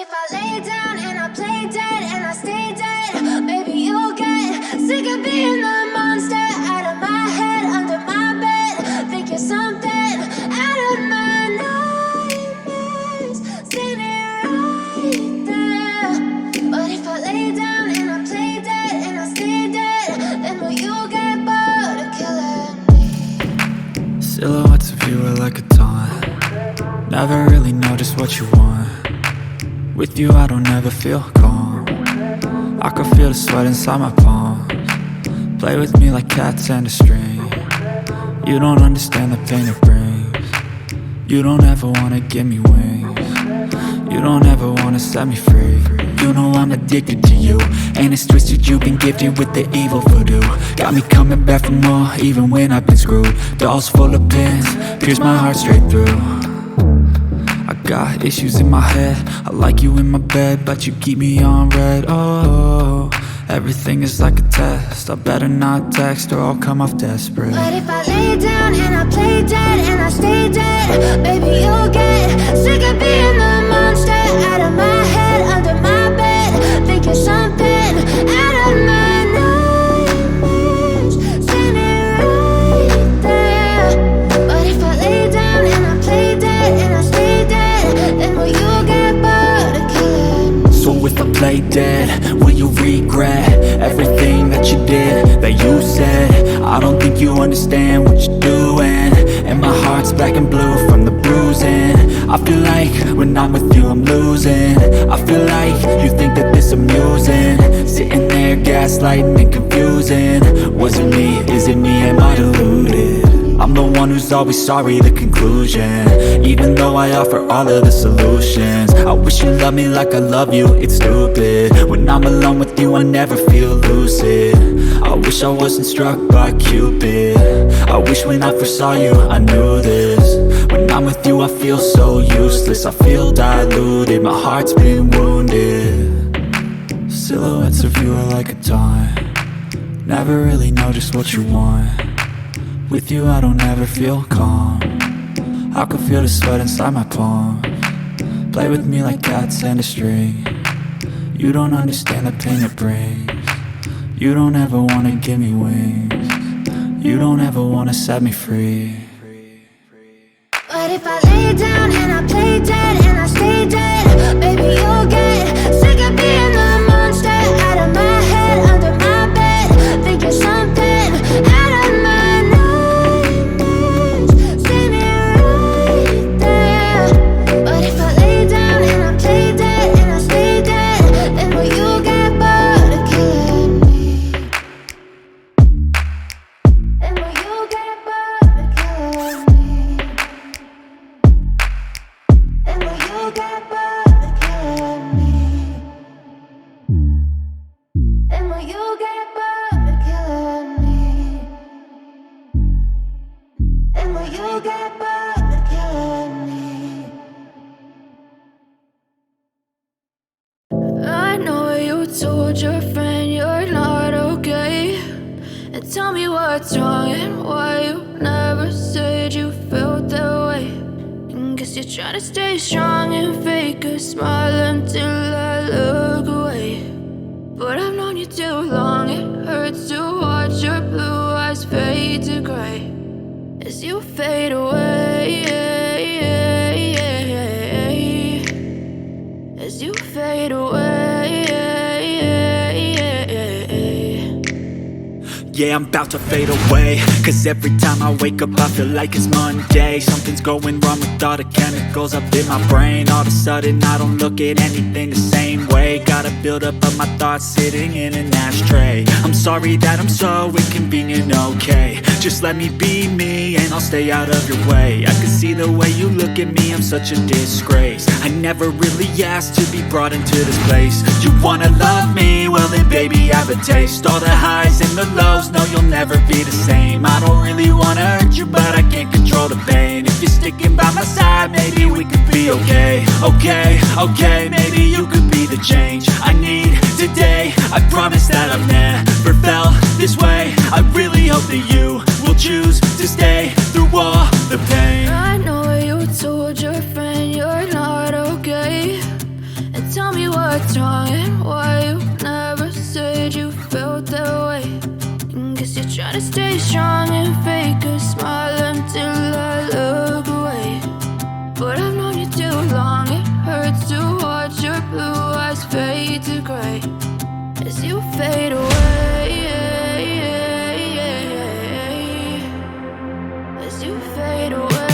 if I lay down and I play dead and I stay dead, maybe you'll get sick of being the monster out of my head, under my bed. Think you're something out of my nightmares, standing right there. But if I lay down and I play dead and I stay dead, then will you get bored of killing me? Silhouettes of you are like a taunt. Never really know just what you want. With you I don't ever feel calm. I can feel the sweat inside my palms. Play with me like cats and a string. You don't understand the pain it brings. You don't ever wanna give me wings. You don't ever wanna set me free. You know I'm addicted to you, and it's twisted, you've been gifted with the evil voodoo. Got me coming back for more, even when I've been screwed. Dolls full of pins, pierce my heart straight through. I got issues in my head, I like you in my bed, but you keep me on red. Oh, everything is like a test. I better not text or I'll come off desperate. But if I lay down and I play dead and I stay dead, baby you'll get sick of being the monster out of my head, under my bed. Think you're something out of my nightmares, standing right there. But if I lay down and I play dead and I stay dead, then will you get bored of killing me? So if I play dead, will you regret everything that you did, that you said? I don't think you understand what you're doing, and my heart's black and blue from the bruising. I feel like when I'm with you I'm losing. I feel like you think that this amusing, sitting there gaslighting and confusing. Was it me? Is it me? Am I deluded? I'm the one who's always sorry, the conclusion, even though I offer all of the solutions. I wish you loved me like I love you, it's stupid. When I'm alone with you I never feel lucid. I wish I wasn't struck by Cupid. I wish when I first saw you I knew this. When I'm with you I feel so useless, I feel diluted, my heart's been wounded. Silhouettes of you are like a taunt. Never really know just what you want. With you I don't ever feel calm. I can feel the sweat inside my palms. Play with me like cats and a string. You don't understand the pain it brings. You don't ever wanna give me wings. You don't ever wanna set me free. But if I lay down and I play dead and I stay dead, baby you'll get sick of being the monster out of my head, under my bed. Think you're something out of my nightmares, standing right there. But if I lay down and I play dead and I stay dead, then will you get bored of killing me? Then will you get bored of killing me? And will you get bored of killing me? And will you get bored of killing me? And will you get bored of killing me? I know you told your friend you're not okay, and tell me what's wrong and why you never said you felt that way. Guess you're trying to stay strong and fake a smile until I look away. But I've known you too long, it hurts to watch your blue eyes fade to gray as you fade away, as you fade away. Yeah, I'm about to fade away, cause every time I wake up I feel like it's Monday. Something's going wrong with all the chemicals up in my brain. All of a sudden I don't look at anything the same way. Got a buildup of my thoughts sitting in an ashtray. I'm sorry that I'm so inconvenient, okay. Just let me be me and I'll stay out of your way. I can see the way you look at me, I'm such a disgrace. I never really asked to be brought into this place. You wanna love me? Well then baby have a taste. All the highs and the lows, no you'll never be the same. I don't really wanna hurt you but I can't control the pain. If you're sticking by my side maybe we could be okay. Okay, maybe you could be the change I need today. I promise that I've never felt this way. I really hope that you will choose to stay through all the pain. I know you told your friend you're not okay, and wrong and why you never said you felt that way. Guess you're trying to stay strong and fake a smile until I look away. But I've known you too long, it hurts to watch your blue eyes fade to gray as you fade away. As you fade away.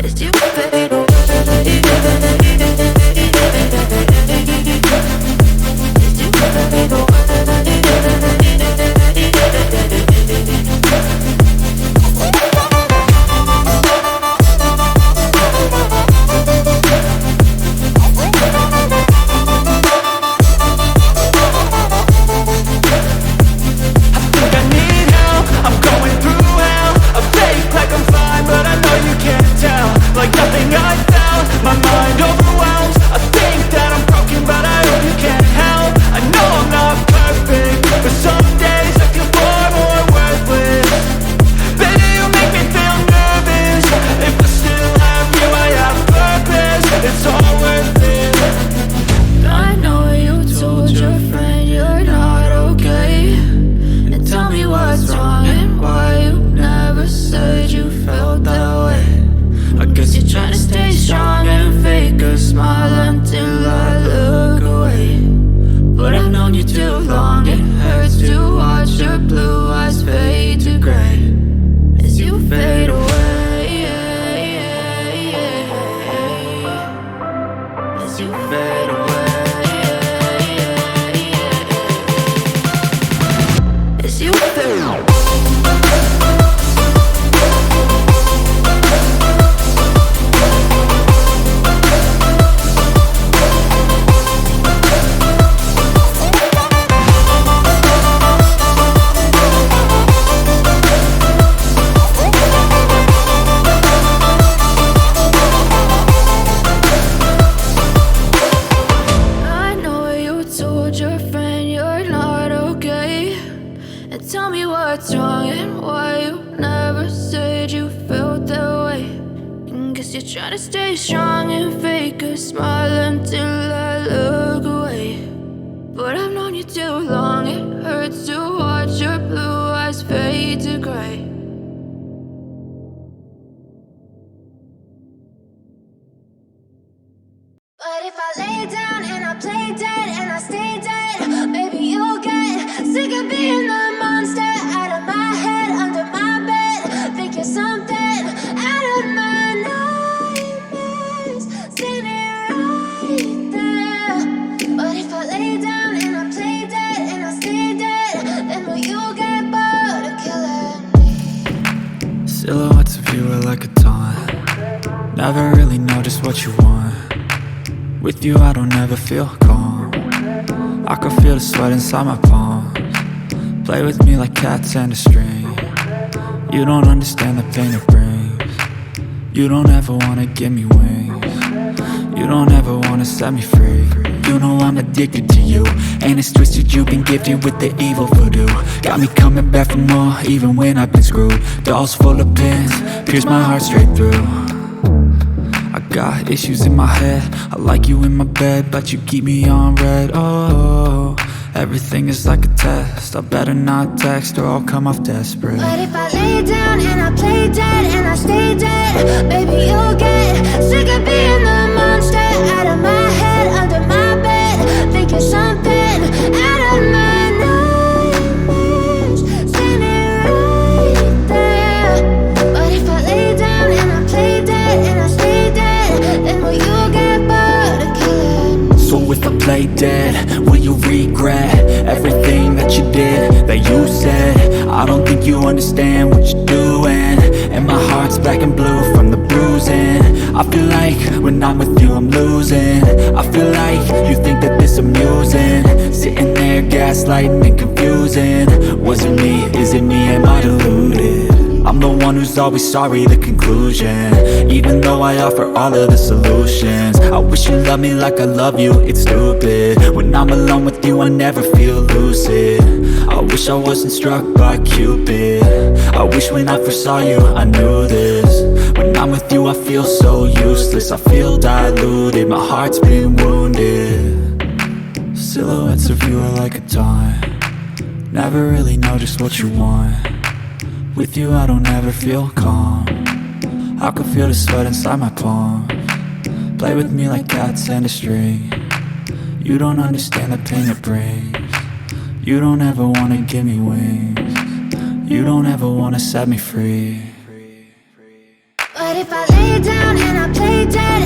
As you fade away. Silhouettes of you are like a taunt. Never really know just what you want. With you I don't ever feel calm. I can feel the sweat inside my palms. Play with me like cats and a string. You don't understand the pain it brings. You don't ever wanna give me wings. You don't ever wanna set me free. You know I'm addicted to you, and it's twisted, you've been gifted with the evil voodoo. Got me coming back for more, even when I've been screwed. Dolls full of pins, pierce my heart straight through. I got issues in my head, I like you in my bed, but you keep me on red. Oh, everything is like a test, I better not text or I'll come off desperate. But if I lay down and I play dead and I stay dead, baby you'll get sick of being the monster out of my head, under my bed. Think you're something out of my nightmares, standing right there. But if I lay down and I play dead and I stay dead, then will you get bored of killing me? So if I play dead, will you regret everything that you did, that you said? I don't think you understand what you're doing, and my heart's black and blue from the bruising. I feel like when I'm with you I'm losing. I feel like you think that this amusing, sitting there gaslighting and confusing. Was it me? Is it me? Am I deluded? I'm the one who's always sorry, the conclusion, even though I offer all of the solutions. I wish you loved me like I love you, it's stupid. When I'm alone with you I never feel lucid. I wish I wasn't struck by Cupid. I wish when I first saw you I knew this. When I'm I'm with you, I feel so useless. I feel diluted, my heart's been wounded. Silhouettes of you are like a taunt. Never really know just what you want. With you I don't ever feel calm. I can feel the sweat inside my palms. Play with me like cats and a string. You don't understand the pain it brings. You don't ever wanna give me wings. You don't ever wanna set me free. But if I lay down and I play dead